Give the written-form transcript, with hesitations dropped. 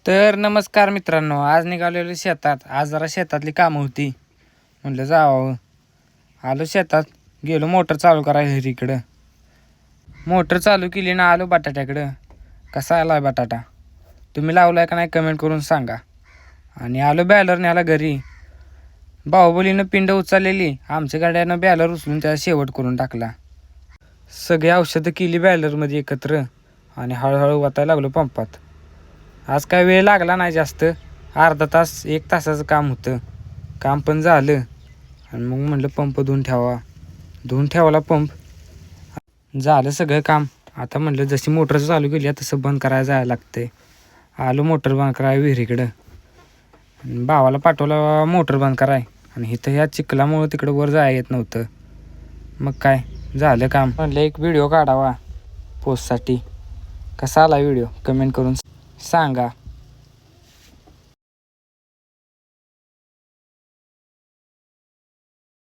तर नमस्कार मित्रांनो, आज निघालेलो शेतात. आज जरा शेतातली कामं होती, म्हटलं जावं. आलो शेतात, गेलो मोटर चालू करायला हिरीकडं. मोटर चालू केली ना आलो बटाट्याकडं. कसा आला बटाटा तुम्ही लावलाय का नाही कमेंट करून सांगा. आणि आलो बॅलर न्यायला घरी. बाहुबलीनं पिंड उचललेली, आमच्या गाड्यानं बॅलर उचलून त्याचा शेवट करून टाकला. सगळी औषधं केली बॅलरमध्ये एकत्र आणि हळूहळू वाचायला लागलो पंपात. आज काय वेळ लागला नाही जास्त, अर्धा तास 1 तासाचं काम होतं. काम पण झालं आणि मग म्हटलं पंप धुवून ठेवला पंप. झालं सगळं काम. आता म्हटलं जशी मोटर चालू केली तसं बंद करायला जायला लागतंय. आलो मोटर बंद कराय विहिरीकडं. भावाला पाठवलं मोटर बंद कराय आणि इथं ह्या चिखलामुळं तिकडं वर जायला येत नव्हतं. मग काय झालं काम. म्हटलं एक व्हिडिओ काढावा पोस्टसाठी. कसा आला व्हिडिओ कमेंट करून सांगा.